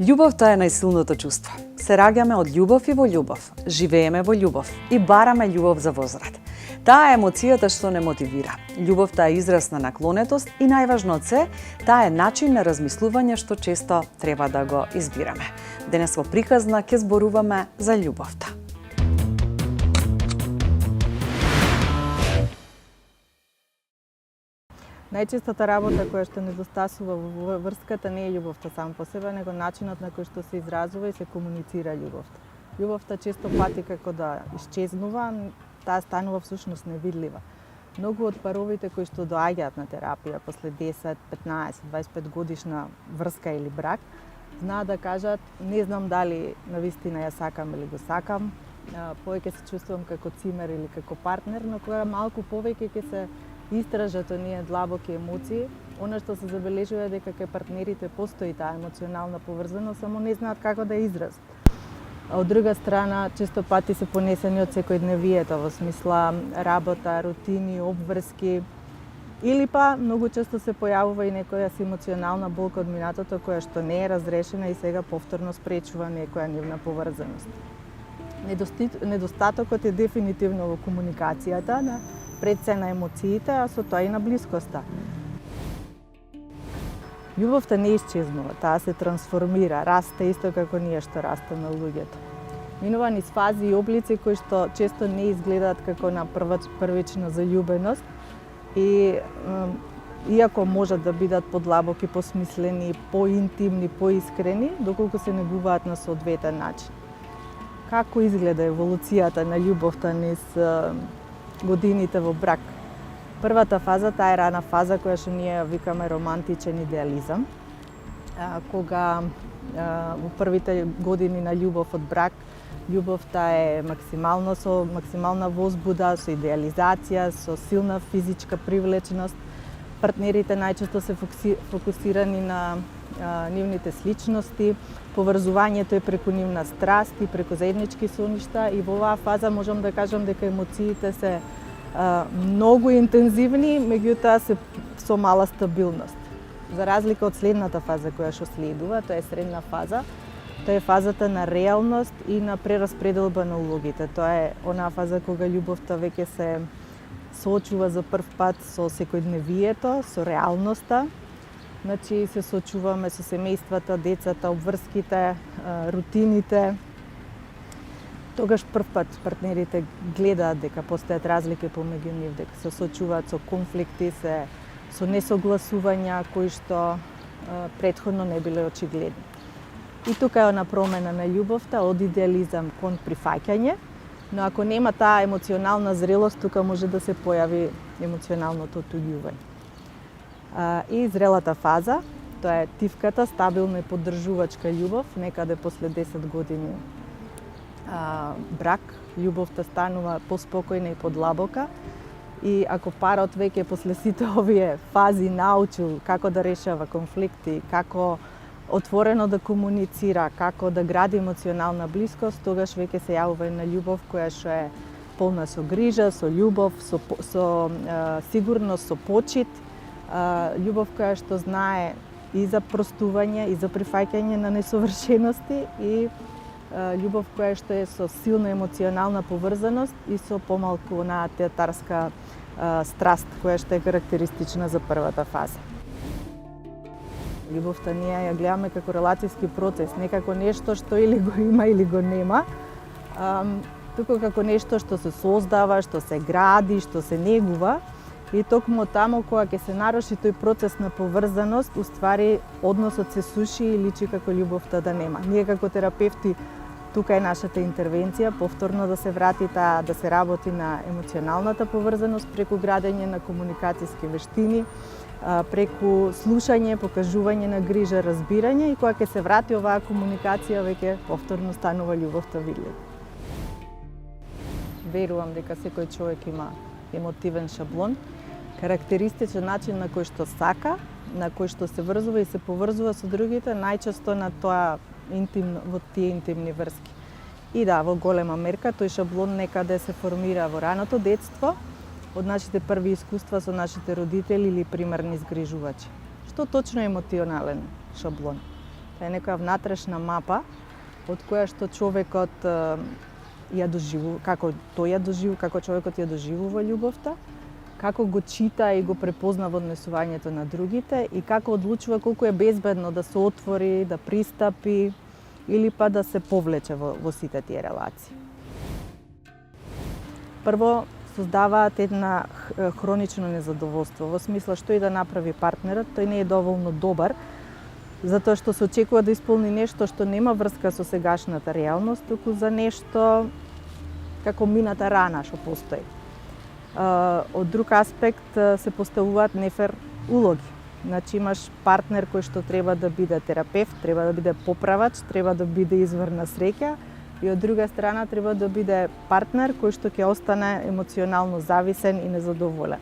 Љубовта е најсилното чувство. Се раѓаме од љубов и во љубов, живееме во љубов и бараме љубов за возврат. Таа е емоцијата што не мотивира. Љубовта е израз на наклонетост и најважно од се, таа е начин на размислување што често треба да го избираме. Денес во приказна ќе зборуваме за љубовта. Најчестата работа која што недостасува во врската не е љубовта сам по себе, него начинот на кој што се изразува и се комуницира ljubовта. Љубовта често пати како да исчезнува, таа станува всушност невидлива. Многу од паровите кои што доаѓаат на терапија после 10, 15, 25 годишна врска или брак, знаат да кажат не знам дали навистина ја сакам или го сакам, повеќе се чувствувам како цимер или како партнер, но кога малку повеќе ќе се истражат оние длабоки емоции, она што се забележува е дека кај партнерите постои таа емоционална поврзаност, само не знаат како да ја изразат. А од друга страна, често пати се понесени од секојдневието, во смисла работа, рутини, обврски, или па многу често се појавува и некоја емоционална болка од минатото која што не е разрешена и сега повторно спречува некоја нивна поврзаност. Недостатокот е дефинитивно во комуникацијата, пред се на емоциите, а со тоа и на блискоста. Љубовта не исчезнува, таа се трансформира, расте исто како ние што растеме луѓето. Минува низ фази и облици кои што често не изгледаат како на првична заљубеност и иако можат да бидат подлабоки, посмислени, поинтимни, поискрени, доколку се негуваат на соодветен начин. Како изгледа еволуцијата на љубовта низ годините во брак? Првата фаза, таа е рана фаза која што ние ја викаме романтичен идеализам. Кога во првите години на љубов од брак, љубовта е максимално со максимална возбуда, со идеализација, со силна физичка привлеченост. Партнерите најчесто се фокусирани на нивните сличности, поврзувањето е преку нивна страст и преку заеднички соништа и во оваа фаза можам да кажам дека емоциите се многу интензивни, меѓутоа се со мала стабилност. За разлика од следната фаза која што следува, тоа е средна фаза, тоа е фазата на реалност и на прераспределба на улогите. Тоа е онаа фаза кога љубовта веќе се соочува за прв пат со секојдневието, со реалноста. Значи се соочуваме со семејствата, децата, обврските, рутините. Тогаш прв пат партнерите гледаат дека постојат разлики помеѓу нив, дека се соочуваат со конфликти, со несогласувања кои што претходно не биле очигледни. И тука е она промена на љубовта од идеализам кон прифаќање, но ако нема таа емоционална зрелост, тука може да се појави емоционалното отуѓување. И зрелата фаза, тоа е тивката, стабилна и поддржувачка љубов, некаде после 10 години брак, љубовта станува поспокојна и подлабока. И ако парот веќе после сите овие фази научил како да решава конфликти, како отворено да комуницира, како да гради емоционална блискост, тогаш веќе се јавува една љубов која што е полна со грижа, со љубов, со сигурност, со почит, љубов која што знае и за простување, и за прифаќање на несовршености и љубов која што е со силна емоционална поврзаност и со помалку онаа театарска страст која што е карактеристична за првата фаза. Љубовта ние ја гледаме како релацијски процес, не како нешто што или го има или го нема, туку како нешто што се создава, што се гради, што се негува. И токму таму кога ќе се наруши тој процес на поврзаност, уствари односот се суши и личи како љубовта да нема. Ние како терапевти, тука е нашата интервенција, повторно да се врати таа, да се работи на емоционалната поврзаност преку градење на комуникацијски вештини, преку слушање, покажување на грижа, разбирање и кога ќе се врати оваа комуникација, веќе повторно станува љубовта видлива. Верувам дека секој човек има емотивен шаблон, карактеристичен начин на кој што сака, на кој што се врзува и се поврзува со другите, најчесто на тоа во тие интимни врски. И да, во голема мерка тој шаблон некаде се формира во раното детство, од нашите први искуства со нашите родители или примерни згрижувачи. Што точно е емоционален шаблон? е некоја внатрешна мапа од која што човекот ја доживува, како тој ја доживува, како човекот ја доживува љубовта, како го чита и го препознава однесувањето на другите и како одлучува колку е безбедно да се отвори, да пристапи или па да се повлече во сите тие релации. Прво, создаваат една хронично незадоволство, во смисла што и да направи партнерот, тој не е доволно добар, затоа што се очекува да исполни нешто што нема врска со сегашната реалност, туку за нешто како мината рана што постои. Од друг аспект се поставуваат нефер улоги. Значи имаш партнер кој што треба да биде терапевт, треба да биде поправач, треба да биде извор на среќа и од друга страна треба да биде партнер кој што ќе остане емоционално зависен и незадоволен.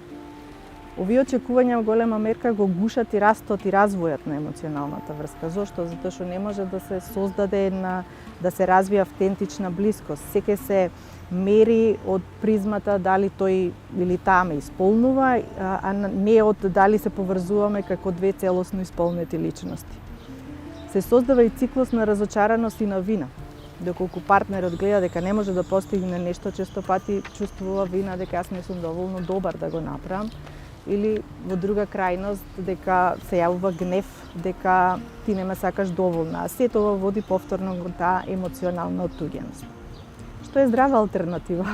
Овие очекувања во голема мерка го гушат и растот и развојот на емоционалната врска. Зошто? Затоа што не може да се создаде да се развие автентична блискост. Секој се мери од призмата дали тој или таа ме исполнува, а не од дали се поврзуваме како две целосно исполнети личности. Се создава и циклус на разочараност и на вина. Доколку партнерот гледа дека не може да постигне нешто, често пати чувствува вина дека јас не сум доволно добар да го направам, или во друга крајност дека се јавува гнев, дека ти не ме сакаш доволно, а сето ова води повторно во таа емоционална оттуѓеност. Што е здрава алтернатива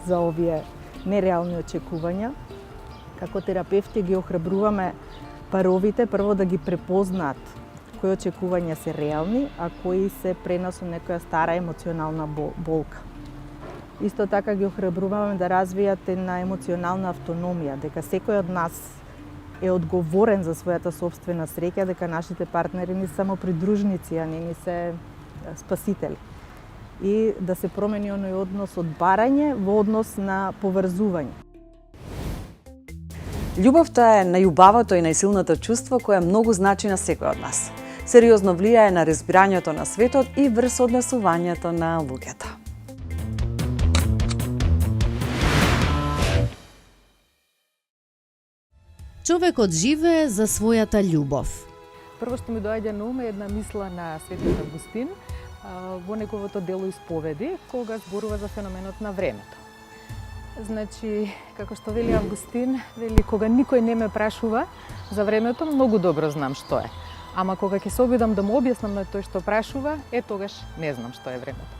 за овие нереални очекувања? Како терапевти ги охрабруваме паровите прво да ги препознаат кои очекувања се реални, а кои се пренос од некоја стара емоционална болка. Исто така ги охрабруваме да развијат една емоционална автономија, дека секој од нас е одговорен за својата сопствена среќа, дека нашите партнери не само придружници, а не ни се спасители. И да се промени оној однос од барање во однос на поврзување. Љубовта е најубавото и најсилното чувство кое многу значи на секој од нас. Сериозно влијае на разбирањето на светот и врз однесувањето на луѓето. Човекот живее за својата љубов. Прво што ми доаѓа на ум е една мисла на Светиот Августин во неговото дело Исповеди, кога зборува за феноменот на времето. Значи, како што вели Августин, вели кога никој не ме прашува за времето, многу добро знам што е. Ама кога ќе се обидам да му објаснам на тој што прашува, тогаш не знам што е времето.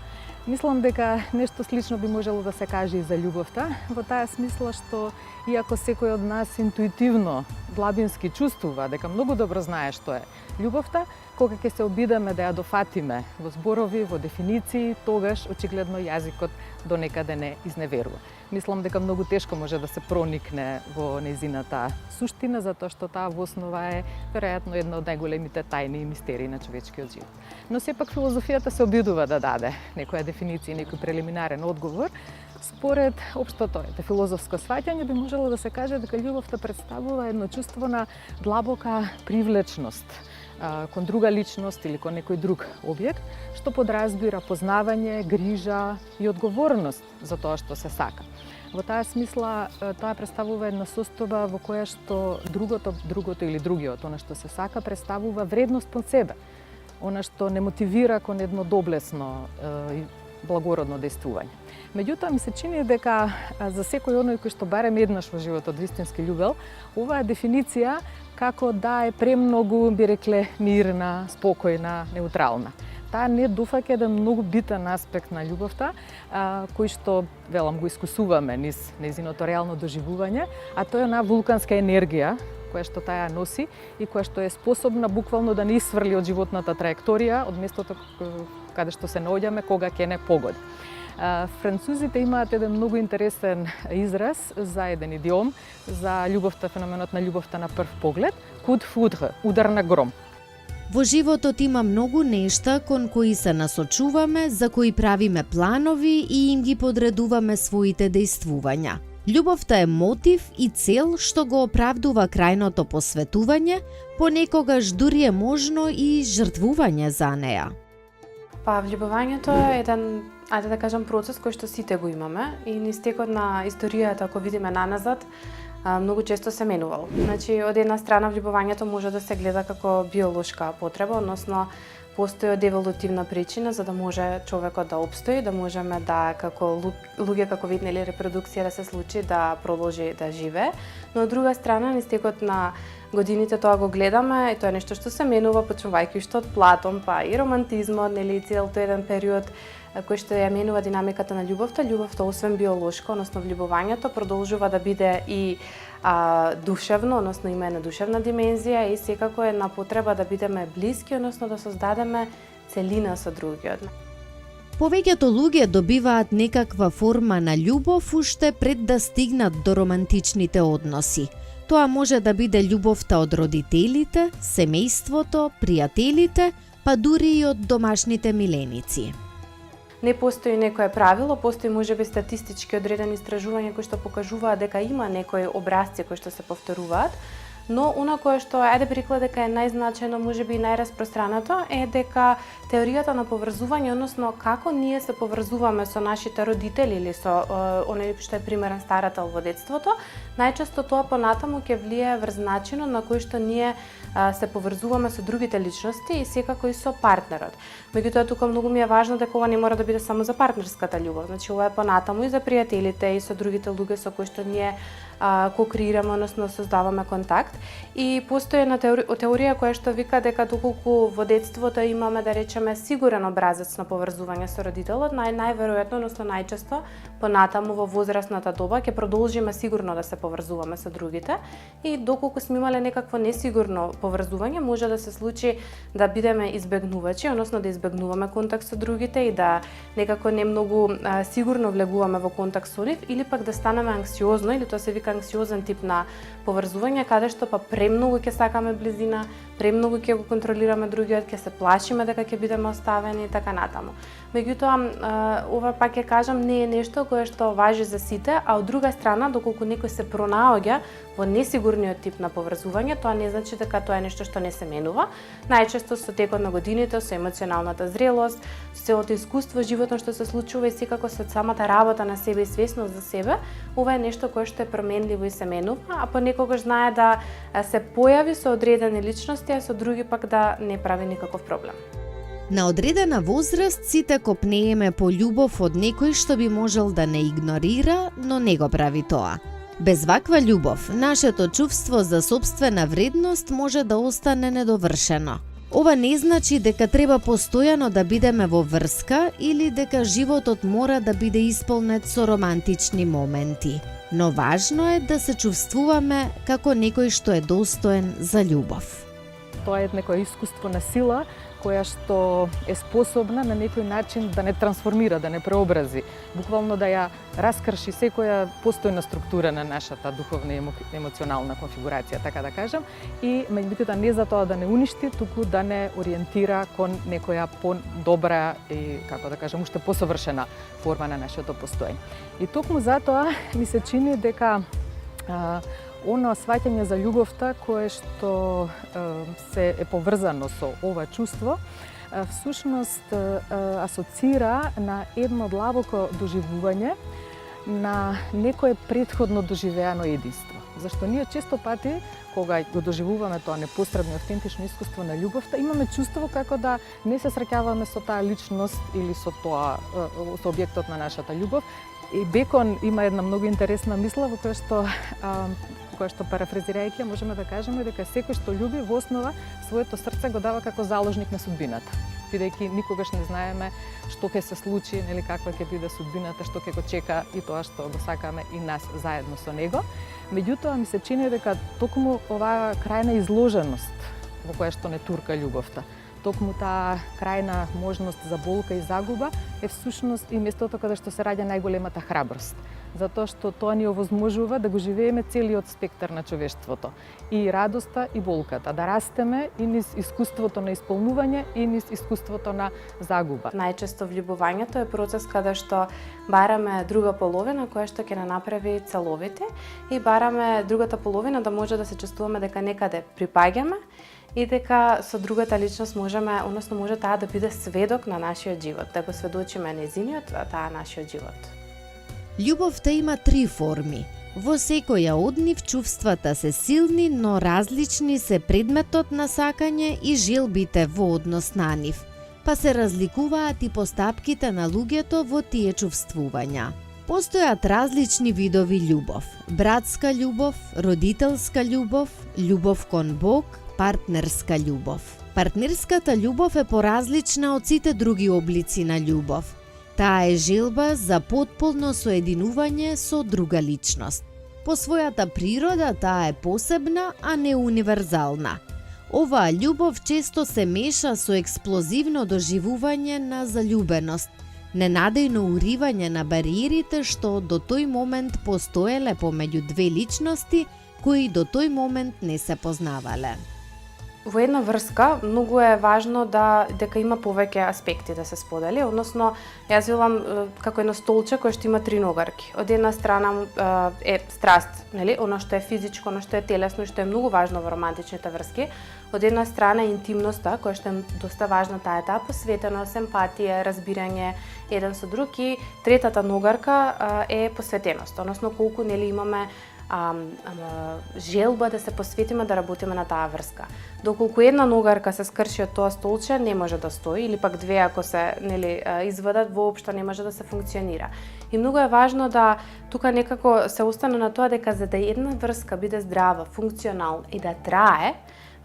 Мислам дека нешто слично би можело да се каже и за љубовта, во таа смисла што иако секој од нас интуитивно, длабински чувствува дека многу добро знае што е љубовта, кога ќе се обидаме да ја дофатиме во зборови, во дефиниции, тогаш очигледно јазикот до некаде не изневерува. Мислам дека многу тешко може да се проникне во нејзината суштина, затоа што таа во основа е веројатно една од најголемите тајни и мистерии на човечкиот живот. Но сепак филозофијата се обидува да даде некоја дефиниција, некој прелиминарен одговор. Според општото филозофско сваќање би можело да се каже дека љубовта представува едно чувство на длабока привлечност кон друга личност или кон некој друг објект, што подразбира познавање, грижа и одговорност за тоа што се сака. Во таа смисла, тоа представува една состојба во која што другото или другиот, она што се сака, представува вредност под себе. Она што не мотивира кон едно доблесно и благородно дејствување. Меѓутоа, ми се чини дека за секој оној кој што барем еднаш во животот вистински љубел, оваа дефиниција како да е премногу, би рекле, мирна, спокојна, неутрална. Таа не дофаќа еден многу битен аспект на љубовта, кој што, велам, го искусуваме низ нејзиното реално доживување, а тоа е една вулканска енергија, која што таа носи и која што е способна буквално да не исфрли од животната траекторија, од местото каде што се наоѓаме, кога ќе не погоди. Французите имаат еден многу интересен израз за еден идиом за љубовта, феноменот на љубовта на прв поглед, coup de foudre, удар на гром. Во животот има многу нешта кон кои се насочуваме, за кои правиме планови и им ги подредуваме своите дејствувања. Љубовта е мотив и цел што го оправдува крајното посветување, понекогаш дури е можно и жртвување за неа. Па, влюбувањето е еден, да кажам, процес кој што сите го имаме и низ текот на историјата, ако видиме наназад, многу често се менувал. Значи, од една страна влюбувањето може да се гледа како биолошка потреба, односно постои од еволутивна причина за да може човекот да опстои, да можеме да како луѓе како вид нели репродукција да се случи, да продолжи да живее. Но од друга страна, низ текот на годините тоа го гледаме и тоа е нешто што се менува, почнувајќи уште од Платон, па и романтизмот, нели цел тој еден период кој што ја менува динамиката на љубовта. Љубовта освен биолошко, односно влюбувањето, продолжува да биде и душевно, односно има една душевна димензија и секако е една потреба да бидеме блиски, односно да создадеме целина со другиот. Повеќето луѓе добиваат некаква форма на љубов уште пред да стигнат до романтичните односи. Тоа може да биде љубовта од родителите, семејството, пријателите, па дури и од домашните миленици. Не постои некое правило, постои можеби статистички одредени истражувања кои што покажуваат дека има некои образци кои што се повторуваат, но она кое што ајде прикла дека е најзначајно, можеби и најраспространато, е дека теоријата на поврзување, односно како ние се поврзуваме со нашите родители или со оној што е примерен старател во детството, најчесто тоа понатаму ќе влијае врз начинот на кој што ние се поврзуваме со другите личности и секако и со партнерот. Меѓутоа тука многу ми е важно дека ова не мора да биде само за партнерската љубов, значи ова е понатаму и за пријателите и со другите луѓе со кои што ние кокреираме, односно создаваме контакт. И постои една теорија која што вика дека доколку во детството имаме, да речеме, сигурен образец на поврзување со родителот, најверојатно, односно најчесто понатаму во возрастната доба ќе продолжиме сигурно да се поврзуваме со другите и доколку сме имале некакво несигурно поврзување, може да се случи да бидеме избегнувачи, односно да избегнуваме контакт со другите и да некако не многу сигурно влегуваме во контакт со нив, или пак да станеме анксиозно, или тоа се вика анксиозен тип на поврзување, каде што па премногу ќе сакаме близина, премногу ќе го контролираме другиот, ќе се плашиме дека ќе бидеме оставени и така натаму. Меѓутоа, ова пак ќе кажам, не е нешто кое што важи за сите, а од друга страна, доколку некој се пронаоѓа во несигурниот тип на поврзување, тоа не значи дека тоа е нешто што не се менува. Најчесто со текот на годините, со емоционалната зрелост, со целото искуство животно што се случува и секако со самата работа на себе и свесност за себе, ова е нешто кое што е променливо и се менува, а понекогаш знае да се појави со одредени личности, а со други пак да не прави никаков проблем. На одредена возраст сите копнееме по љубов од некој што би можел да не игнорира, но не го прави тоа. Без ваква љубов, нашето чувство за сопствена вредност може да остане недовршено. Ова не значи дека треба постојано да бидеме во врска или дека животот мора да биде исполнет со романтични моменти. Но важно е да се чувствуваме како некој што е достоен за љубов. Тоа е некое искуство на сила која што е способна на некој начин да не трансформира, да не преобрази, буквално да ја раскрши секоја постојна структура на нашата духовна и емоционална конфигурација, така да кажам, и меѓутоа не за тоа да не уништи, туку да не ориентира кон некоја подобра и, како да кажам, уште посовршена форма на нашето постоење. И токму затоа ми се чини дека оно сваќање за љубовта кое што се е поврзано со ова чувство, всушност асоцира на едно длабоко доживување на некое претходно доживеано единство. Зашто ние често пати, кога го доживуваме тоа непосредно и автентично искуство на љубовта, имаме чувство како да не се среќаваме со таа личност или со тоа, со објектот на нашата љубов. И Бекон има една многу интересна мисла во која што парафразирајќи можеме да кажеме дека секој што љуби во основа своето срце го дава како заложник на судбината. Бидејќи никогаш не знаеме што ќе се случи, нели каква ќе биде судбината, што ќе го чека и тоа што го сакаме и нас заедно со него. Меѓутоа ми се чини дека токму оваа крајна изложеност во која што не турка љубовта, токму таа крајна можност за болка и загуба е всушност и местото каде што се раѓа најголемата храброст. Затоа што тоа ни овозможува да го живееме целиот спектар на човештвото. И радоста и болката, да растеме и низ искуството на исполнување и низ искуството на загуба. Најчесто влюбувањето е процес каде што бараме друга половина која што ќе не направи целовите и бараме другата половина да може да се чувствуваме дека некаде припаѓаме и дека со другата личност можеме, односно може таа да биде сведок на нашиот живот, да го сведочиме незиниот, а таа нашиот живот. Љубовта има 3 форми. Во секоја од нив чувствата се силни, но различни се предметот на сакање и желбите во однос на нив, па се разликуваат и постапките на луѓето во тие чувствувања. Постојат различни видови љубов: братска љубов, родителска љубов, љубов кон Бог, партнерска љубов. Партнерската љубов е поразлична од сите други облици на љубов. Таа е желба за потполно соединување со друга личност. По својата природа таа е посебна, а не универзална. Оваа љубов често се меша со експлозивно доживување на заљубеност, ненадејно уривање на бариерите што до тој момент постоеле помеѓу две личности кои до тој момент не се познавале. Во една врска многу е важно дека има повеќе аспекти да се сподели, односно јас велам како едно столче кое што има три ногарки. Од една страна е страст, нели, она што е физичко, она што е телесно и што е многу важно во романтичните врски. Од една страна е интимноста, која што е доста важна, таа е посветеност, емпатија, разбирање еден со друг, и третата ногарка е посветеност, односно колку нели имаме желба да се посветиме да работиме на таа врска. Доколку една ногарка се скрши од тоа столче, не може да стои, или пак две ако се нели извадат, воопшто не може да се функционира. И многу е важно да тука некако се остане на тоа дека за да една врска биде здрава, функционална и да трае,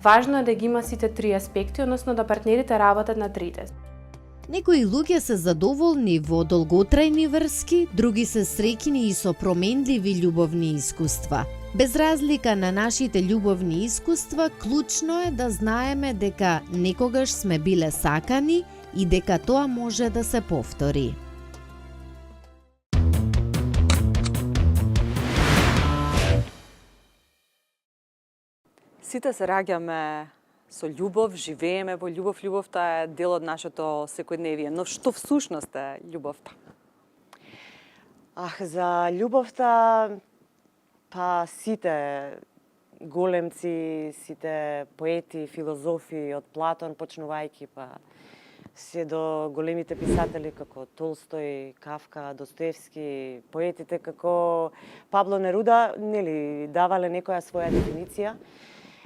важно е да ги има сите три аспекти, односно да партнерите работат на трите. Некои луѓе се задоволни во долготрајни врски, други се среќни и со променливи љубовни искуства. Без разлика на нашите љубовни искуства, клучно е да знаеме дека некогаш сме биле сакани и дека тоа може да се повтори. Сите се раѓаме со љубов, живееме во љубов. Љубовта е дел од нашето секојдневие. Но што всушност е љубовта? За љубовта, па сите големци, сите поети, филозофи од Платон почнувајќи па се до големите писатели како Толстој, Кафка, Достоевски, поетите како Пабло Неруда, нели давале некоја своја дефиниција.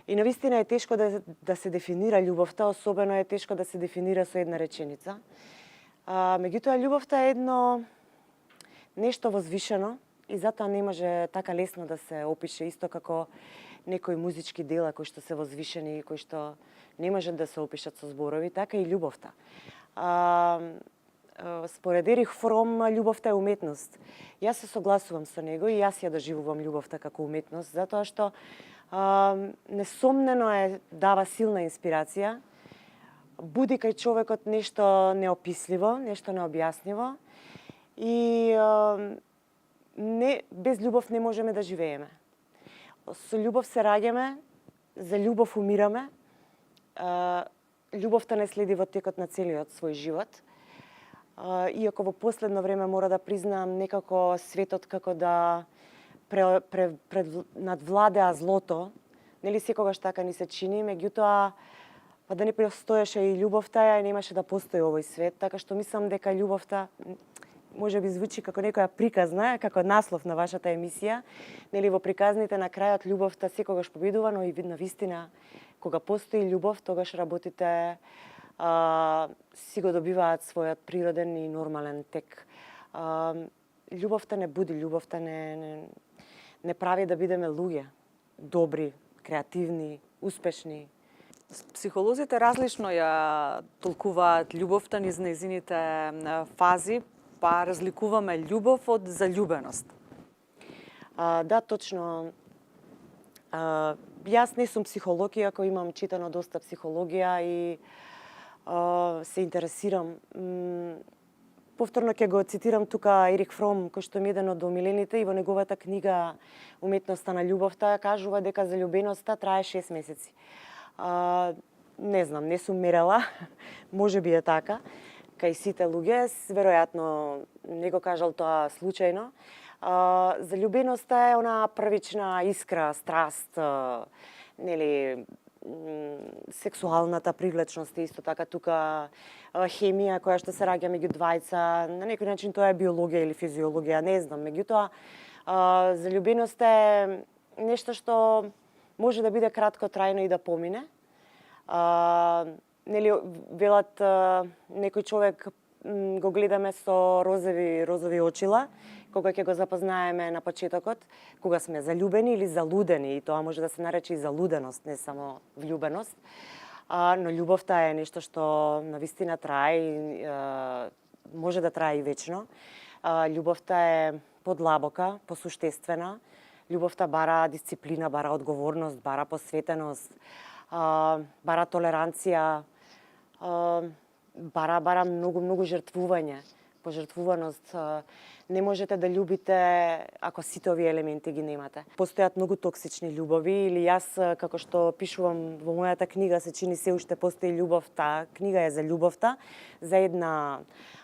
И навистина е тешко да се дефинира љубовта, особено е тешко да се дефинира со една реченица. Меѓутоа, љубовта е едно нешто возвишено и затоа не може така лесно да се опише, исто како некои музички дела кои што се возвишени и кои што не можат да се опишат со зборови, така и љубовта. Според Ерих Фром, љубовта е уметност. Јас се согласувам со него и јас ја доживувам љубовта како уметност, затоа што несомнено дава силна инспирација, буди кај човекот нешто неописливо, нешто необјаснливо и без љубов не можеме да живееме. Со љубов се раѓаме, за љубов умираме, љубовта не следи во текот на целиот свој живот. Иако во последно време мора да признаам некако светот како да надвладеа злото, нели секогаш така ни се чини, меѓутоа па да не постоеше и љубовта, ја немаше да постои овој свет, така што мислам дека љубовта може би звучи како некоја приказна, како наслов на вашата емисија, нели во приказните на крајот љубовта секогаш победува, но и на вистина кога постои ljubов, тогаш работите си го добиваат својот природен и нормален тек. Љубовта не буди, љубовта не прави да бидеме луѓе, добри, креативни, успешни. Психолозите различно ја толкуваат љубовта низ нејзините фази, па разликуваме љубов од заљубеност. Да, точно. Јас не сум психолог, иако имам читано доста психологија и се интересирам. Повторно ќе го цитирам тука Ерих Фром, кој што ми е еден од омилените, и во неговата книга Уметноста на љубовта кажува дека заљубеноста трае 6 месеци. Не знам, не сум мерела, може би е така, кај сите луѓе, веројатно не го кажал тоа случајно. Заљубеноста е она првична искра, страст, нели, сексуалната привлечност, исто така тука хемија која што се раѓа меѓу двајца, на некој начин тоа е биологија или физиологија, не знам, меѓутоа Залюбеност е нешто што може да биде краткотрајно и да помине. Нели велат некој човек го гледаме со розови очила, кога ќе го запознаеме на почетокот, кога сме залюбени или залудени, и тоа може да се нарече и залуденост, не само влюбеност. Но љубовта е нешто што навистина трае и може да трае и вечно. Љубовта е подлабока, посуштествена. Љубовта бара дисциплина, бара одговорност, бара посветеност, бара толеранција, бара многу жртвување, пожртвуваност. Не можете да љубите ако сите овие елементи ги немате. Постојат многу токсични љубови, или јас, како што пишувам во мојата книга, се чини се уште постои љубов. Таа книга е за љубовта, за една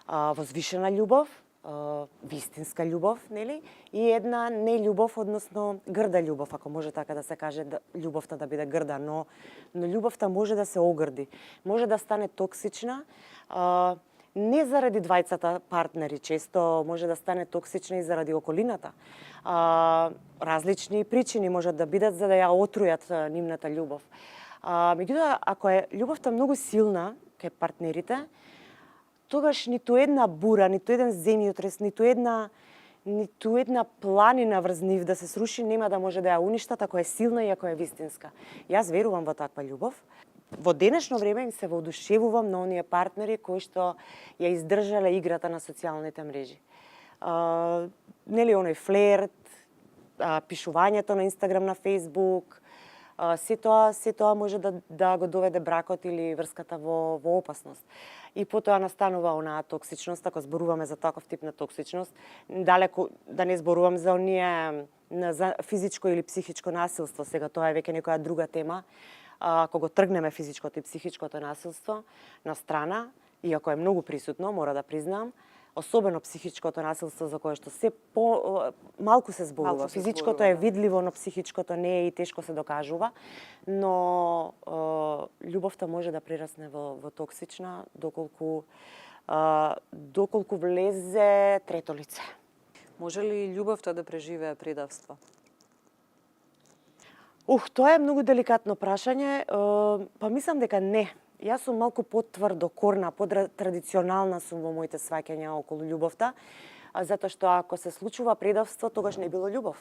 возвишена љубов, вистинска љубов, нели? И една нељубов, односно грда љубов, ако може така да се каже, љубовта да биде грда, но љубовта може да се огрди, може да стане токсична, не заради двајцата партнери, често може да стане токсична и заради околината. Различни причини можат да бидат за да ја отрујат нивната љубов. Меѓутоа, ако е љубовта многу силна кај партнерите, тогаш ниту една бура, ниту еден земјотрес, ниту една планина врз нив да се сруши нема да може да ја уништат ако е силна и ако е вистинска. Јас верувам во таква љубов. Во денешно време им се воодушевувам на оние партнери кои што ја издржале играта на социјалните мрежи. Нели оној флерт, пишувањето на Инстаграм, на Фејсбук, се тоа може да го доведе бракот или врската во опасност. И потоа настанува онаа токсичност, ако зборуваме за таков тип на токсичност, далеку да не зборувам за оние за физичко или психичко насилство, сега тоа е веќе некоја друга тема. Ако го тргнеме физичкото и психичкото насилство на страна, иако е многу присутно, мора да признам, особено психичкото насилство за кое што малку се зборува. Физичкото е видливо, но психичкото не е и тешко се докажува, но љубовта може да прерасне во токсична доколку влезе трето лице. Може ли љубовта да преживее предавство? Тоа е многу деликатно прашање, па мислам дека не. Јас сум малку потврдокорна, потрадиционална сум во моите сваќања околу љубовта, затоа што ако се случува предавство, тогаш не било љубов.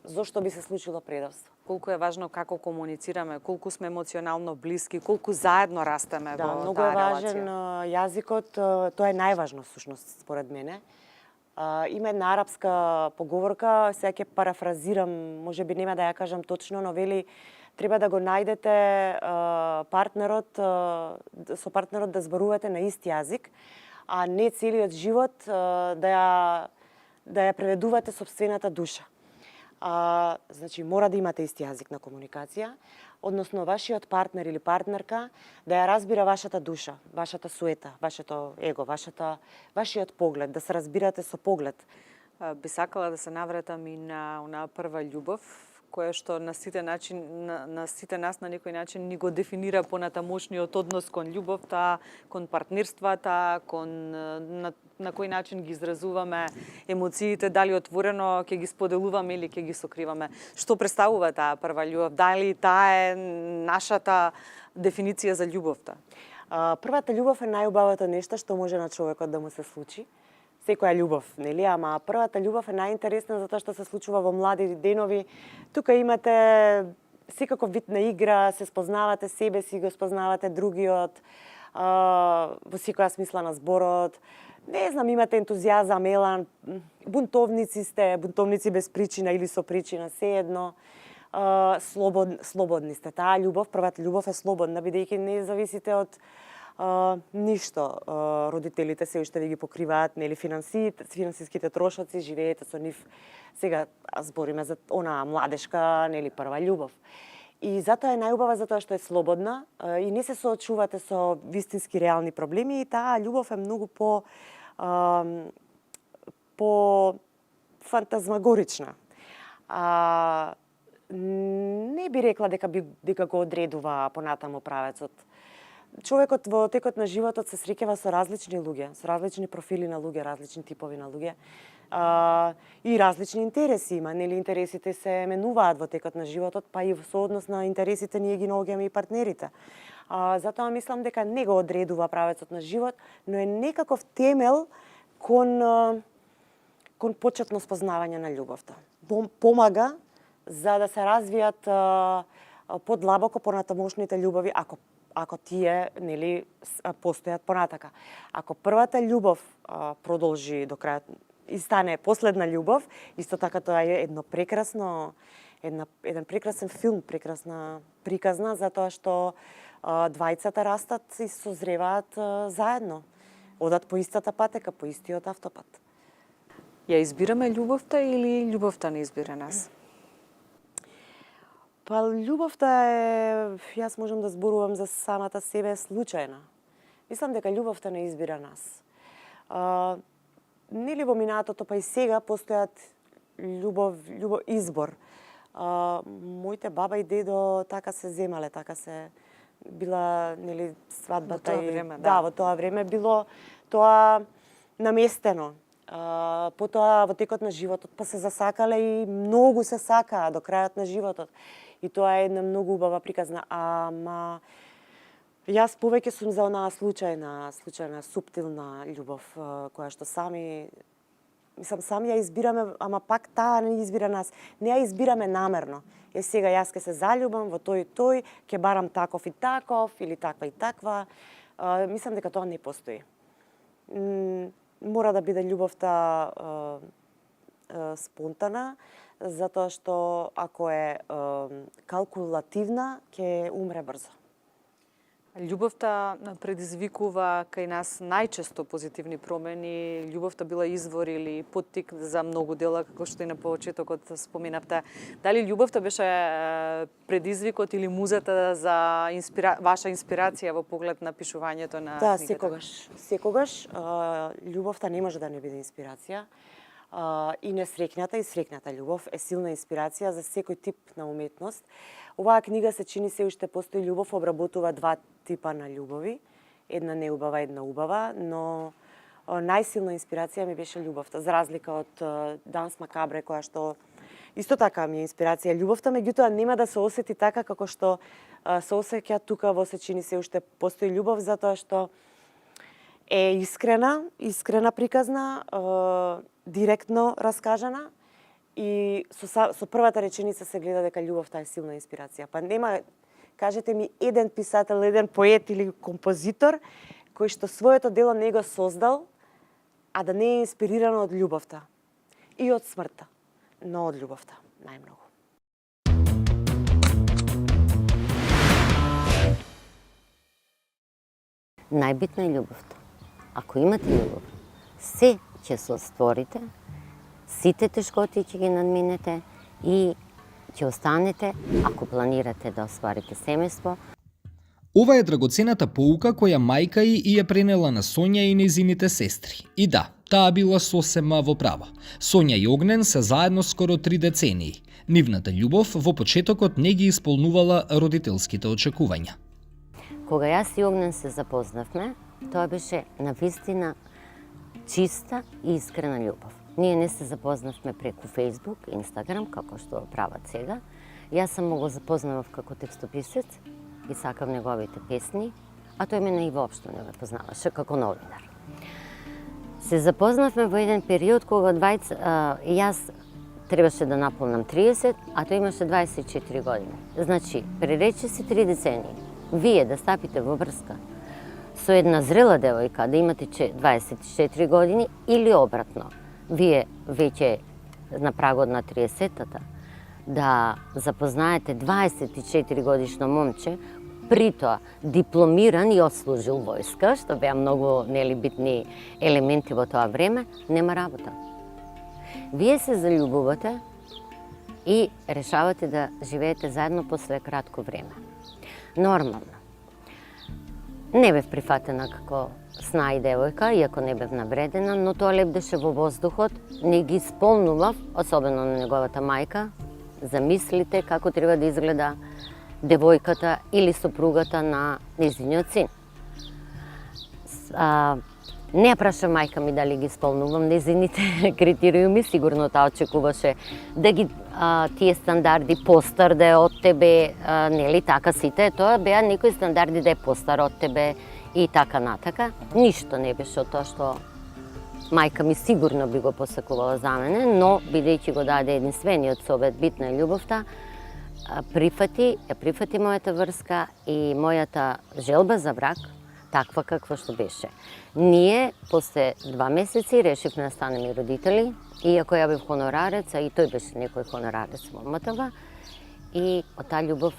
Зошто би се случило предавство? Колку е важно како комуницираме, колку сме емоционално блиски, колку заедно растеме во таа релација. Многу е важен јазикот, тоа е најважно всушност според мене. Има една арапска поговорка, сега ќе парафразирам, можеби нема да ја кажам точно, но вели треба да го најдете со партнерот да зборувате на ист јазик, а не целиот живот да ја преведувате сопствената душа. Значи, мора да имате ист јазик на комуникација, односно вашиот партнер или партнерка да ја разбира вашата душа, вашата суета, вашето его, вашиот поглед, да се разбирате со поглед. Би сакала да се навратам и на онаа прва љубов, која што на сите нас на некој начин ни го дефинира понатамошниот однос кон љубовта, кон партнерствата, на кој начин ги изразуваме емоциите, дали отворено ќе ги споделуваме или ќе ги сокриваме. Што представува таа прва љубов? Дали таа е нашата дефиниција за љубовта? Првата љубов е најубавото нешто што може на човекот да му се случи. Секоја љубов, нели? Ама првата љубов е најинтересна затоа што се случува во млади денови. Тука имате секаков вид на игра, се спознавате себе си, го спознавате другиот, во секоја смисла на зборот. Не знам, имате ентузијазам, елан, бунтовници сте, бунтовници без причина или со причина, сеедно. Слободни сте. Таа љубов, првата љубов е слободна, бидејќи не зависите од ништо. Родителите се уште ви ги покриваат, нели, финансиските трошоци, живеете со нив. Сега збориме за онаа младешка, нели, прва љубов. И затоа е најубава затоа што е слободна и не се соочувате со вистински реални проблеми и таа ljubов е многу по фантазмагорична. Не би рекла дека го одредува понатаму правецот. Човекот во текот на животот се среќава со различни луѓе, со различни профили на луѓе, различни типови на луѓе. И различни интереси има, нели интересите се менуваат во текот на животот, па и со однос на интересите ние ги наоѓаме и партнерите. Затоа мислам дека не го одредува правецот на живот, но е некаков темел кон почетно спознавање на љубовта. Помага за да се развијат подлабоко понатамошните љубови, ако тие нели постојат понатака. Ако првата љубов продолжи до крајот и стане последна љубов, исто така тоа е еден прекрасен филм, прекрасна приказна, затоа што двајцата растат и созреваат заедно. Одат по истата патека, по истиот автопат. Ја избираме љубовта или љубовта не избира нас? Па љубовта е, јас можам да зборувам за самата себе, случајна. Мислам дека љубовта не избира нас. Нели во минатото, па и сега постојат избор. Моите баба и дедо така се земале, така се била нели свадбата во тоа време било тоа наместено. Потоа во текот на животот па се засакале и многу се сакаа до крајот на животот. И тоа е една многу убава приказна, ама јас повеќе сум за онаа случајна, суптилна љубов, која што сами ја избираме, ама пак таа не избира нас. Не ја избираме намерно. Сега јас ќе се заљубам во тој и тој, ќе барам таков и таков, или таква и таква. Мислам дека тоа не постои. Мора да биде љубовта спонтана, затоа што ако е калкулативна, ќе умре брзо. Љубовта предизвикува кај нас најчесто позитивни промени. Љубовта била извор или поттик за многу дела, како што и на почетокот споменавте. Дали љубовта беше предизвикот или музата за ваша инспирација во поглед на пишувањето на книгата? Да, секогаш. Љубовта не може да не биде инспирација. И несрекната и срекната љубов е силна инспирација за секој тип на уметност. Оваа книга се чини се уште постои љубов, обработува два типа на љубови, една неубава, една убава, но најсилна инспирација ми беше љубовта, за разлика од Данс Макабре, која што исто така ми е инспирација љубовта, меѓутоа нема да се осети така како што се осеќа тука во се чини се уште постои љубов, затоа што е искрена приказна, директно раскажана и со првата реченица се гледа дека љубовта е силна инспирација. Па нема, кажете ми, еден писател, еден поет или композитор кој што своето дело не го создал, а да не е инспирирано од љубовта и од смртта, но од љубовта најмногу. Најбитна е љубовта. Ако имате љубов, се ќе се створите, сите тешкоти ќе ги надминете и ќе останете, ако планирате да остварите семејство. Ова е драгоцената поука која мајка и ја пренела на Сонја и нејзините сестри. И да, таа била сосема во права. Сонја и Огнен се заедно скоро 3 децении. Нивната љубов во почетокот не ги исполнувала родителските очекувања. Кога јас и Огнен се запознавме, тоа беше навистина чиста и искрена љубов. Ние не се запознавме преку Facebook, Instagram, како што прават сега. Јас само го запознавав како текстописец и сакав неговите песни, а тој мене и воопшто не ме познаваше како новинар. Се запознавме во еден период кога јас требаше да наполнам 30, а тој имаше 24 години. Значи, пререче си 3 децении. Вие да стапите во врска со една зрела девојка, да имате 24 години или обратно. Вие веќе на прагот на 30-тата да запознаете 24 годишно момче, притоа дипломиран и отслужил војска, што беа многу битни елементи во тоа време, нема работа. Вие се заљубувате и решавате да живеете заедно после кратко време. Нормално. Не бев прифатена како снај девојка, иако не бев навредена, но тоа лебдеше во воздухот, не ги исполнував, особено на неговата мајка, замислите како треба да изгледа девојката или сопругата на нејзиниот син. Не ја прашав мајка ми дали ги исполнувам незините критериуми, сигурно таа очекуваше да ги тие стандарди постар да е од тебе, нели така сите, тоа беа некои стандарди да е постар од тебе и така натака. Ништо не беше од тоа што мајка ми сигурно би го посакувала за мене, но бидејќи го даде единствениот совет, битна е љубовта, ја прифати мојата врска и мојата желба за брак, таква каква што беше. Ние, после 2 месеци, решивме да станеме родители, иако ја бев хонорарец, а и тој беше некој хонорарец во МТВ, и од таа љубов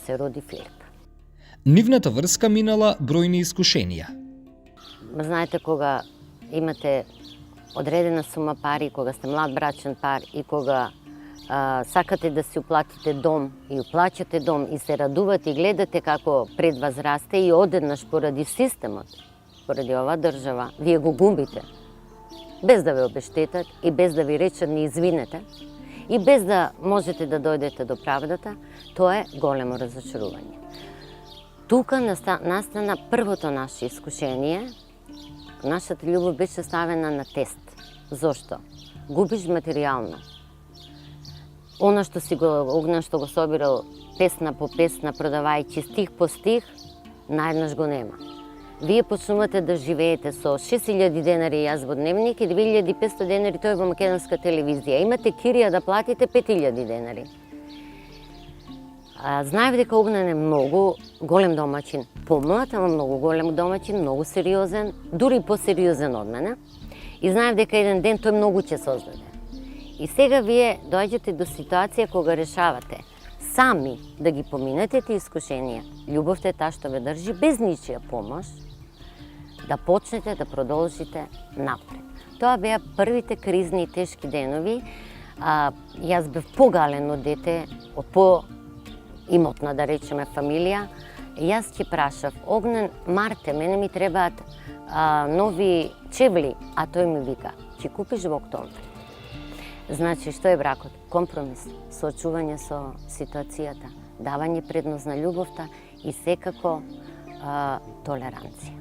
се роди Филип. Нивната врска минала бројни искушенија. Знаете, кога имате одредена сума пари, кога сте млад брачен пар и кога сакате да си уплатите дом и уплаќате дом и се радувате и гледате како пред вас расте и одеднаш поради системот, поради оваа држава, вие го губите. Без да ве обештетат и без да ви речат ни извинете и без да можете да дојдете до правдата, тоа е големо разочарување. Тука настана првото наше искушение. Нашата љубов беше ставена на тест. Зошто? Губиш материјално. Она што си го Огнен што го собирал песна по песна, продавајќи стих по стих, наеднаш го нема. Вие почнувате да живеете со 6000 денари јас во дневник и 2500 денари тој во македонска телевизија. Имате кирија да платите 5000 денари. Знаев дека Огнен е многу голем домаќин, помлад, ама многу голем домаќин, многу сериозен, дури посериозен од мене. И знаев дека еден ден тој многу ќе создаде. И сега вие доаѓате до ситуација кога решавате сами да ги поминете тие искушенија. Љубовта е таа што ве држи без ничија помош, да почнете да продолжите напред. Тоа беа првите кризни и тешки денови. Јас бев погалено дете од по-имотна, да речеме, фамилија. Јас ќе прашав: Огнен, марте, мене ми требаат нови чевли, а тој ми вика: ќе купиш во октомври. Значи, што е бракот? Компромис, соочување со ситуацијата, давање предност на љубовта и секако толеранција.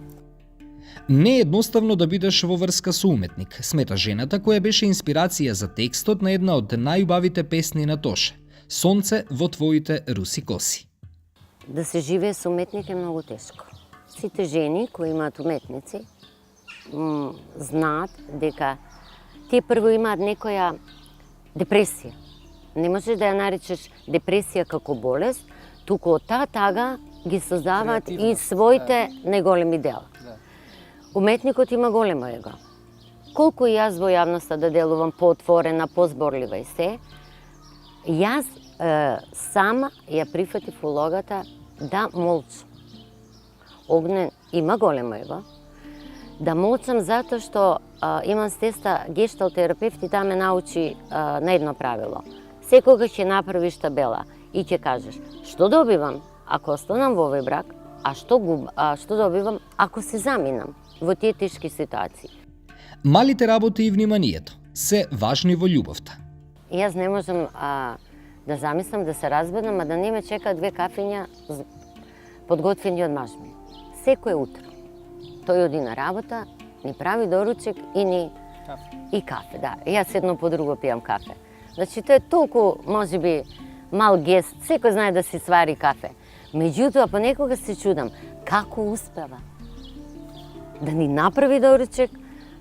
Не е едноставно да бидеш во врска со уметник, смета жената која беше инспирација за текстот на една од најубавите песни на Тоше – Сонце во твоите руси коси. Да се живее со уметник е многу тешко. Сите жени кои имаат уметници знаат дека тие прво имаат некоја депресија. Не можеш да ја наречеш депресија како болест, туку од таа тага ги создаваат и своите најголеми дела. Уметникот има големо его. Колку и јас во јавноста да делувам поотворена, позборлива и се, јас сама ја прифатив улогата да молчам. Огнен има големо его. Да молчам затоа што имам сестра гешталт терапевт и таа ме научи на едно правило. Секогаш ќе направиш табела и ќе кажеш што добивам ако останам во овој брак, а што добивам ако се заминам во тие тешки ситуации. Малите работи и вниманието се важни во љубовта. Јас не можам да замислам да се разбедам, а да не ме чекаат 2 кафења подготвени од маж ми. Секој утро. Тој оди на работа, ни прави доручек и кафе. Да, јас едно по друго пијам кафе. Значи, тоа е толку, можеби, мал гест, секој знае да си свари кафе. Меѓутоа, понекога се чудам, како успева да ни направи доручек.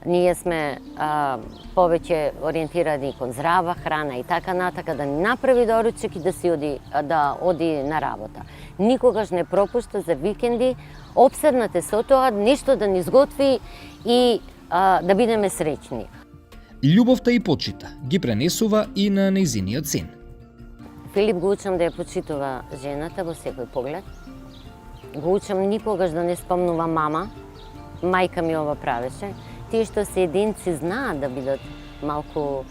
Ние сме повеќе ориентирани кон здрава храна и така натака, да ни направи доручек и да оди на работа. Никогаш не пропушта за викенди, обседнате со тоа, нешто да ни сготви и да бидеме среќни. Љубовта и почита ги пренесува и на нејзиниот син. Филип го учам да ја почитува жената во секој поглед. Го учам никогаш да не спомнува мама. Мајка ми ова правеше. Тие што се единци знаат да бидат малку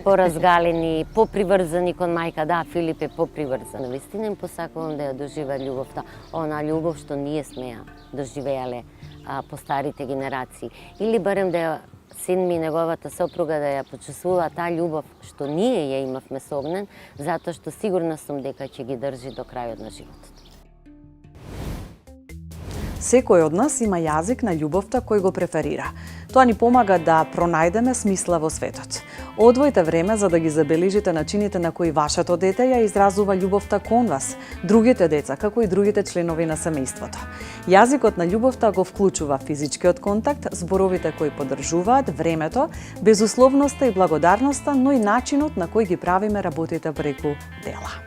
поразгалени, поприврзани кон мајка. Да, Филип е поприврзан. Вистина им посакувам да ја доживеа љубовта. Она љубов што ние сме ја доживеале по старите генерации. Или барем да ја син ми и неговата сопруга да ја почувствува таа љубов што ние ја имавме со Огнен, затоа што сигурна сум дека ќе ги држи до крајот на животот. Секој од нас има јазик на љубовта кој го преферира. Тоа ни помага да пронајдеме смисла во светот. Одвојте време за да ги забележите начините на кои вашето дете ја изразува љубовта кон вас, другите деца, како и другите членови на семејството. Јазикот на љубовта го вклучува физичкиот контакт, зборовите кои поддржуваат, времето, безусловноста и благодарноста, но и начинот на кој ги правиме работите преку дела.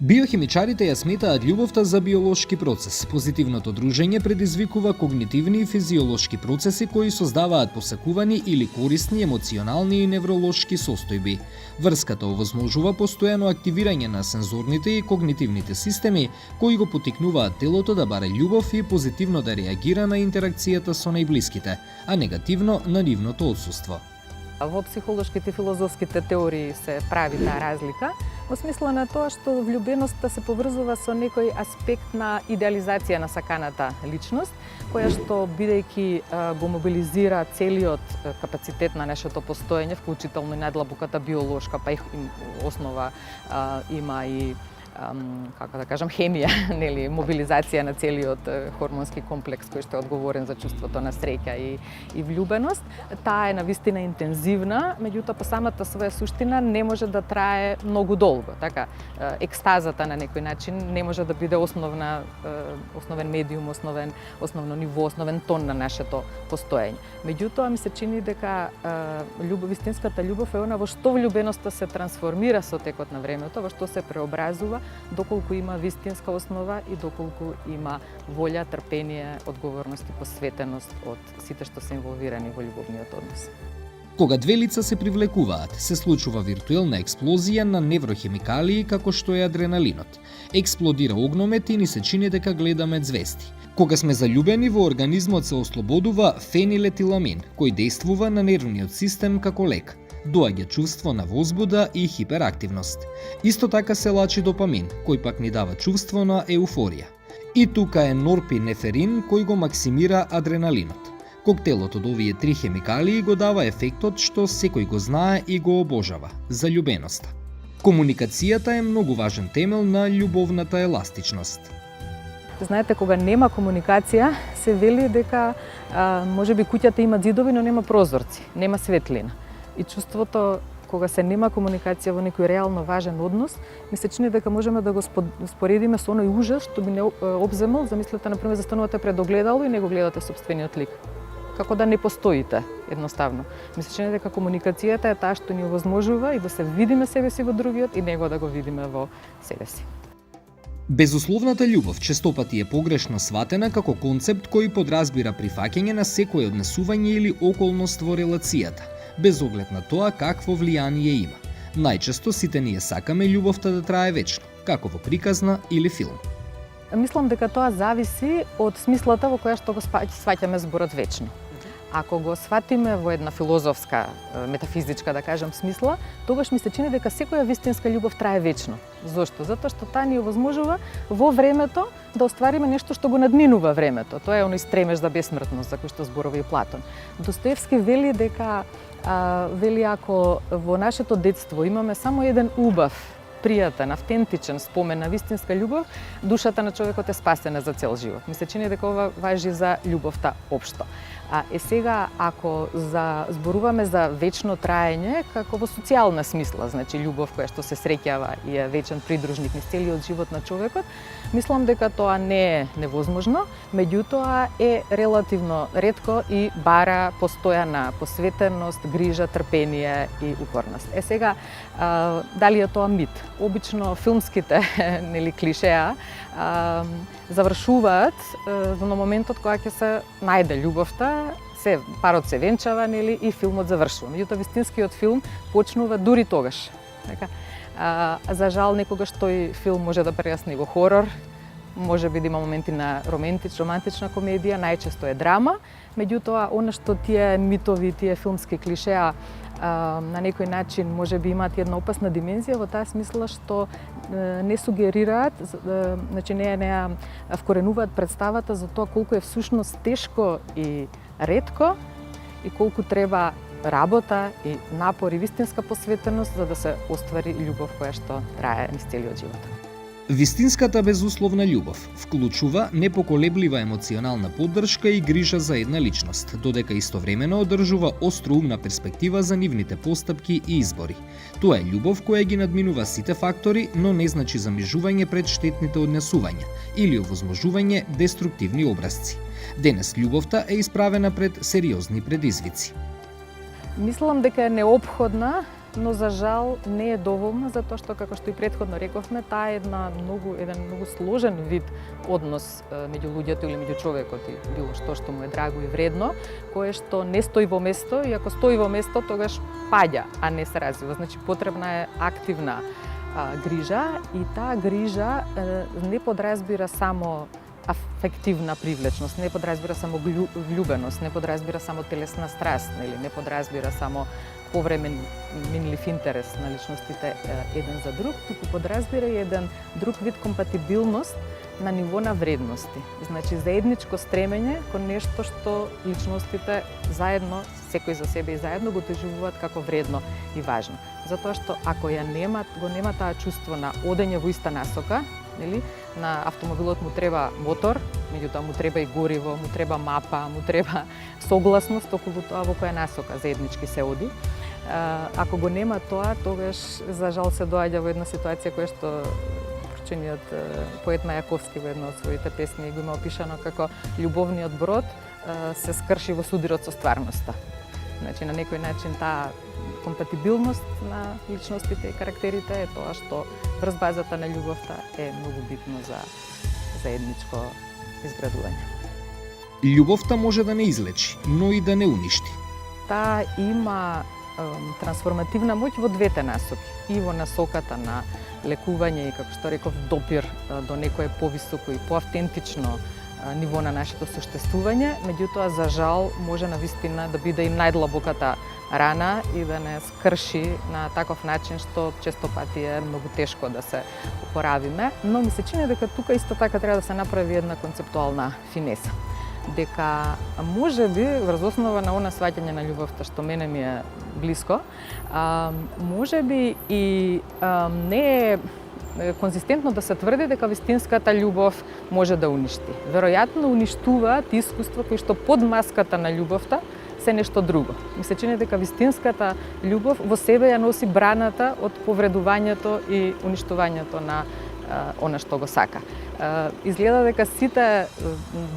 Биохимичарите ја сметаат љубовта за биолошки процес. Позитивното дружење предизвикува когнитивни и физиолошки процеси кои создаваат посакувани или корисни емоционални и невролошки состојби. Врската овозможува постојано активирање на сензорните и когнитивните системи кои го поттикнуваат телото да баре љубов и позитивно да реагира на интеракцијата со најблиските, а негативно на нивното отсуство. Во психолошките и филозофските теории се прави таа разлика, во смисла на тоа што влюбеноста се поврзува со некој аспект на идеализација на саканата личност, која што бидејќи го мобилизира целиот капацитет на нашето постоење, вклучително и најдлабоката биолошка, па и основа има и како да кажам, хемија, нели, мобилизација на целиот хормонски комплекс кој што е одговорен за чувството на среќа и влюбеност. Таа е навистина интензивна, меѓутоа по самата своја суштина не може да трае многу долго. Така, екстазата на некој начин не може да биде основен медиум, основно ниво, основен тон на нашето постоење. Меѓутоа ми се чини дека вистинската љубов е она во што влюбеноста се трансформира со текот на времето, во што се преобразува, доколку има вистинска основа и доколку има волја, трпение, одговорност и посветеност од сите што се инволвирани во љубовниот однос. Кога две лица се привлекуваат, се случува виртуелна експлозија на неврохемикалии како што е адреналинот. Експлодира огномет и ни се чини дека гледаме звезди. Кога сме заљубени, во организмот се ослободува фенилетиламин, кој действува на нервниот систем како лек. Доаѓа чувство на возбуда и хиперактивност. Исто така се лачи допамин, кој пак ни дава чувство на еуфорија. И тука е норпинеферин кој го максимира адреналинот. Коктелот од овие три хемикалии го дава ефектот што секој го знае и го обожава – заљубеноста. Комуникацијата е многу важен темел на љубовната еластичност. Знаете, кога нема комуникација, се вели дека можеби куќата има ѕидови, но нема прозорци, нема светлина. И чувството, кога се нема комуникација во некој реално важен однос, ми се чини дека можеме да го споредиме со оној ужас што би не обземал, замислете, например, застанувате пред огледало и не го гледате сопствениот лик. Како да не постоите, едноставно. Ми се чини дека комуникацијата е таа што ни овозможува и да се видиме себе си во другиот и него да го видиме во себе си. Безусловната љубов честопати е погрешно сватена како концепт кој подразбира прифаќање на секое однесување или околност во релацијата, без оглед на тоа какво влијание има. Најчесто сите ние сакаме љубовта да трае вечно, како во приказна или филм. Мислам дека тоа зависи од смислата во која што го сваќаме зборот вечно. Ако го сватиме во една филозофска, метафизичка, да кажам, смисла, тогаш ми се чини дека секоја вистинска љубов трае вечно. Зошто? Затоа што таа ни овозможува во времето да оствариме нешто што го надминува времето. Тоа е оној стремеж за бесмртност за кој што зборува и Платон. Достоевски вели дека ако во нашето детство имаме само еден убав, пријатен, автентичен спомен на вистинска љубов, душата на човекот е спасена за цел живот. Ми се чини дека ова важи за љубовта општо. Сега, ако зборуваме за вечно траење, како во социјална смисла, значи љубов која што се среќава и е вечен придружник низ целиот живот на човекот, мислам дека тоа не е невозможно, меѓутоа е релативно ретко и бара постојана посветеност, грижа, трпение и упорност. Сега, дали е тоа мит? Обично филмските клишеа завршуваат во моментот кога ќе се најде љубовта, парот се венчава, нели, и филмот завршува. Меѓутоа вистинскиот филм почнува дури тогаш. Така, за жал некогаш тој филм може да прерасне во хорор, може би да има моменти на романтична комедија, најчесто е драма, меѓутоа она што тие митови, тие филмски клишеа на некој начин може би имаат една опасна димензија во таа смисла што не сугерираат, значи не вкоренуваат представата за тоа колку е всушност тешко и ретко и колку треба работа и напор и вистинска посветеност за да се оствари љубов која што трае низ целиот живот. Вистинската безусловна љубов вклучува непоколеблива емоционална поддршка и грижа за една личност, додека истовремено одржува остроумна перспектива за нивните постапки и избори. Тоа е љубов која ги надминува сите фактори, но не значи замижување пред штетните однесувања или овозможување деструктивни образци. Денес љубовта е исправена пред сериозни предизвици. Мислам дека е неопходна, но за жал не е доволна, затоа што, како што и претходно рековме, таа е еден многу сложен вид однос меѓу луѓето или меѓу човекот и било што му е драго и вредно, кое што не стои во место и ако стои во место, тогаш паѓа, а не се развива. Значи, потребна е активна грижа и таа грижа не подразбира само афективна привлечност, не подразбира само влюбеност, не подразбира само телесна страст, не подразбира само повременлив интерес на личностите еден за друг, туку подразбира и еден друг вид компатибилност на ниво на вредности. Значи, заедничко стремење кон нешто што личностите заедно, секој за себе и заедно го доживуваат како вредно и важно. Затоа што ако го нема таа чувство на одење во иста насока, нели? На автомобилот му треба мотор, меѓутоа му треба и гориво, му треба мапа, му треба согласност околу тоа во која насока заеднички се оди. Ако го нема тоа, тогаш за жал се доаѓа во една ситуација која што прочениот поет Мајаковски во една од своите песни го има опишано како љубовниот брод се скрши во судирот со стварноста. Значи, на некој начин таа компатибилност на личностите и карактерите е тоа што врз базата на љубовта е многу битно за заедничко изградување. Љубовта може да не излечи, но и да не уништи. Таа има трансформативна моќ во двете насоки. И во насоката на лекување и, како што реков, допир до некое повисоко и поавтентично ниво на нашето суштествување, меѓутоа за жал може навистина да биде и најдлабоката рана и да не скрши на таков начин што често пати е многу тешко да се опоравиме, но ми се чини дека тука исто така треба да се направи една концептуална финеса. Дека можеби врз основа на она сваќање на љубовта што мене ми е блиско, можеби и не е конзистентно да се тврди дека вистинската љубов може да уништи. Веројатно уништуваат искуства кои што под маската на љубовта се нешто друго. Ми се чини дека вистинската љубов во себе ја носи браната од повредувањето и уништувањето на она што го сака. Изгледа дека сите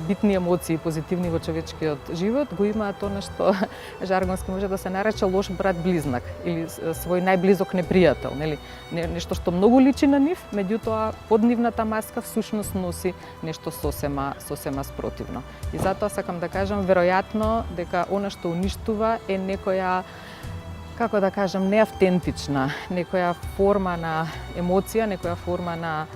битни емоции позитивни во човечкиот живот го имаат она што жаргонски може да се нарече лош брат близнак или свој најблизок непријател, нели? Нешто што многу личи на нив, меѓутоа под нивната маска всушност носи нешто сосема спротивно. И затоа сакам да кажам веројатно дека она што уништува е некоја, како да кажам, неавтентична, некоја форма на емоција, некоја форма на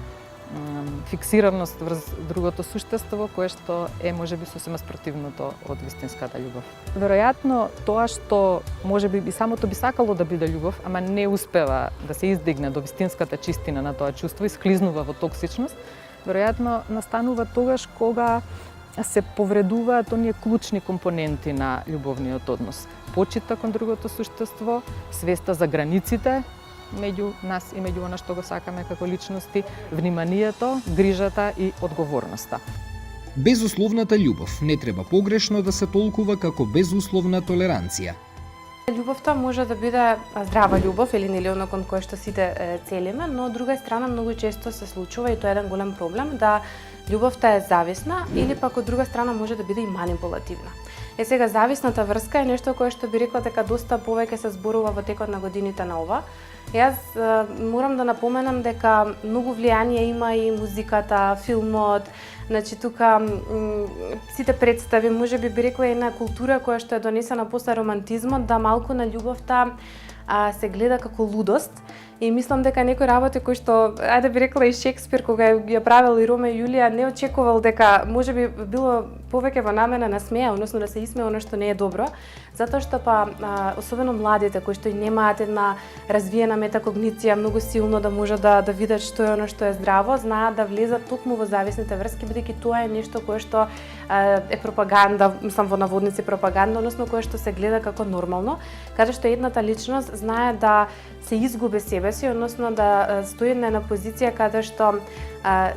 фиксираност врз другото суштество, кое што е можеби сосема спротивното од вистинската љубов. Веројатно тоа што можеби и самото би сакало да биде ljubов, ама не успева да се издигне до вистинската чистина на тоа чувство и склизнува во токсичност, веројатно настанува тогаш кога се повредуваат оние клучни компоненти на љубовниот однос. Почита кон другото суштество, свеста за границите меѓу нас и меѓу она што го сакаме како личности, вниманието, грижата и одговорноста. Безусловната љубов не треба погрешно да се толкува како безусловна толеранција. Љубовта може да биде здрава љубов или нели оно кон кое што сите целиме, но од друга страна многу често се случува и тоа е еден голем проблем да љубовта е зависна или пак од друга страна може да биде и манипулативна. Сега зависната врска е нешто кое што би рекла дека доста повеќе се зборува во текот на годините на ова. Јас морам да напоменам дека многу влијание има и музиката, филмот, значи тука сите представи, можеби би рекла една култура која што е донесена после романтизмот, да малку на љубовта се гледа како лудост И мислам дека некои работи кои што, ајде би рекла и Шекспир кога ја правил и Роме и Јулија, не очекувал дека можеби било повеќе во намена на смеа, односно да се исмее она што не е добро, затоа што особено младите кои што и немаат една развиена метакогниција многу силно да можат да видат што е она што е здраво, знаат да влезат токму во зависните врски, бидејќи тоа е нешто кое што е пропаганда, мислам во наводници пропаганда, односно кое што се гледа како нормално, каде што едната личност знае да се изгуби себе си, односно да стои на една позиција каде што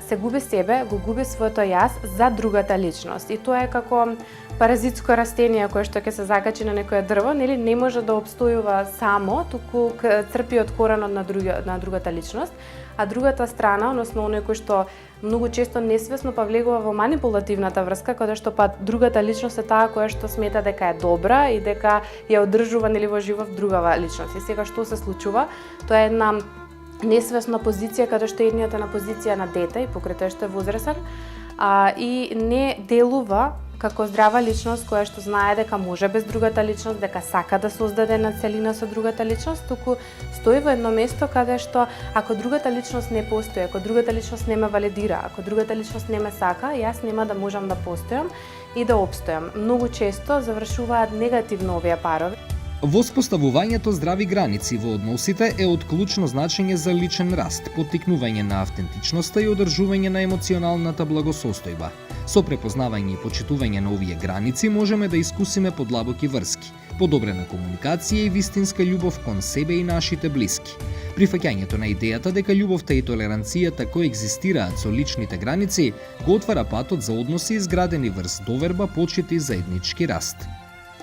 се губи себе, го губи своето јас за другата личност. И тоа е како паразитско растение кое што ќе се закачи на некое дрво, нели не може да обстојува само, туку црпи од коренот на другата личност, а другата страна, односно оној кој што многу често несвесно влегува во манипулативната врска, каде што другата личност е таа која што смета дека е добра и дека ја одржува нели во живот другава личност. И сега што се случува? Тоа е една несвесна позиција каде што едниот е на позиција на дете и покрај тоа што е возрасен и не делува како здрава личност која што знае дека може без другата личност, дека сака да создаде една целина со другата личност, туку стои во едно место каде што ако другата личност не постои, ако другата личност не ме валидира, ако другата личност не ме сака, јас нема да можам да постојам и да опстојам. Многу често завршуваат негативно овие парови. Воспоставувањето здрави граници во односите е од клучно значење за личен раст, поттикнување на автентичноста и одржување на емоционалната благосостојба. Со препознавање и почитување на овие граници можеме да искусиме подлабоки врски, подобрена комуникација и вистинска љубов кон себе и нашите блиски. Прифаќањето на идејата дека љубовта и толеранцијата коегзистираат со личните граници го отвара патот за односи изградени врз доверба, почит и заеднички раст.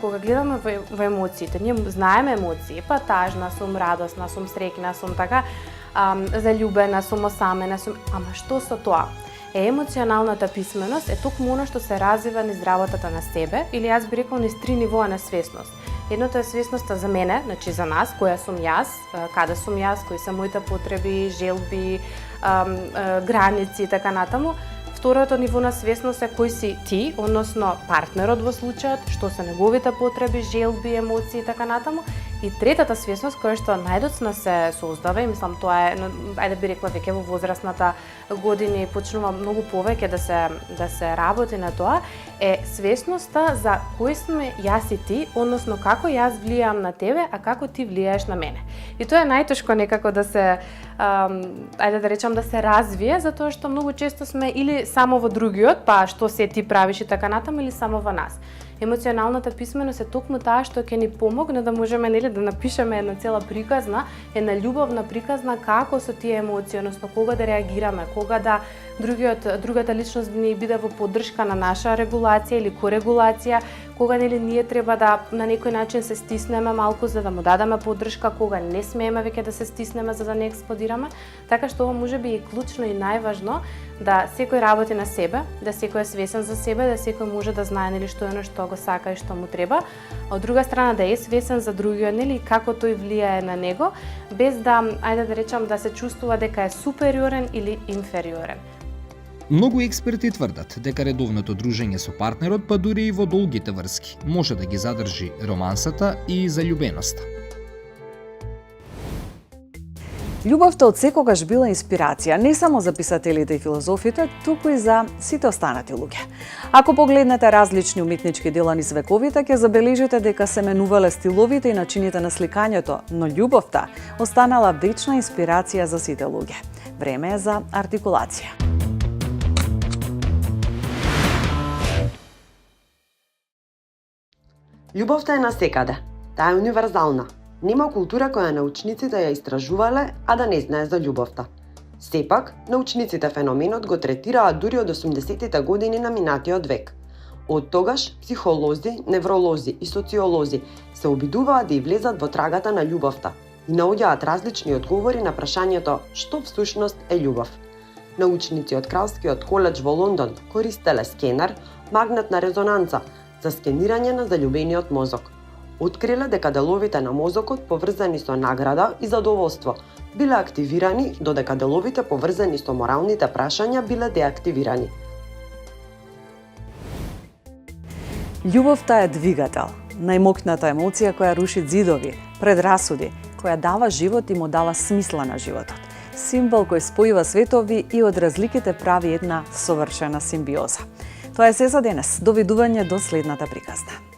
Кога гледаме во емоциите, ние знаеме емоции, па тажна сум, радосна сум, среќна сум, така, заљубена сум, осамена сум, ама што со тоа? Емоционалната писменост е токму оно што се развива низ работата на себе, или јас би рекол низ 3 нивоа на свесност. Едното е свесноста за мене, значи за нас, која сум јас, каде сум јас, кои се моите потреби, желби, граници и така натаму. Второто ниво на свесност е кој си ти, односно партнерот во случајот, што се неговите потреби, желби, емоции и така натаму. И третата свесност која што најдоцна се создава, и мислам тоа е, ајде би рекла веќе во возрастната години почнува многу повеќе да се работи на тоа, е свесноста за кој сме јас и ти, односно како јас влијам на тебе, а како ти влијаеш на мене. И тоа е најтешко некако да се ајде да речам да се развие, затоа што многу често сме или само во другиот, па што се ти правиш и така натаму, или само во нас. Емоционалната писменост е токму таа што ќе ни помогне да можеме нели да напишеме една цела приказна, една љубовна приказна како со тие емоции, односно кога да реагираме, кога да другата личност ни биде во поддршка на наша регулација или корегулација, кога нели ние треба да на некој начин се стиснеме малку за да му дадеме поддршка, кога не смееме веќе да се стиснеме за да не експлодираме. Така што ова можеби е клучно и најважно да секој работи на себе, да секој е свесен за себе, да секој може да знае нели што е она што го сака и што му треба. А од друга страна да е свесен за другиот, нели како тој влијае на него, без да ајде да речам да се чувствува дека е супериорен или инфериорен. Многу експерти тврдат дека редовното дружење со партнерот, па дури и во долгите врски, може да ги задржи романсата и заљубеноста. Љубовта од секогаш била инспирација не само за писателите и филозофите, туку и за сите останати луѓе. Ако погледнете различни уметнички дела низ вековите, ќе забележите дека се менувале стиловите и начините на сликањето, но љубовта останала вечна инспирација за сите луѓе. Време е за артикулација. Љубовта е насекаде. Таа е универзална. Нема култура која научниците ја истражувале, а да не знае за љубовта. Сепак, научниците феноменот го третираат дури од 80-тите години на минатиот век. Од тогаш, психолози, невролози и социолози се обидуваат да и влезат во трагата на љубовта и наоѓаат различни одговори на прашањето што всушност е љубов. Научници од Кралскиот коледж во Лондон користеле скенер, магнетна резонанца за скенирање на заљубениот мозок. Откриле дека деловите на мозокот поврзани со награда и задоволство биле активирани, додека деловите поврзани со моралните прашања биле деактивирани. Љубовта е двигател, најмокната емоција која руши ѕидови, предрасуди, која дава живот и му дава смисла на животот. Символ кој спојува светови и од разликите прави една совршена симбиоза. Тоа е се за денес. Довидување до следната приказна.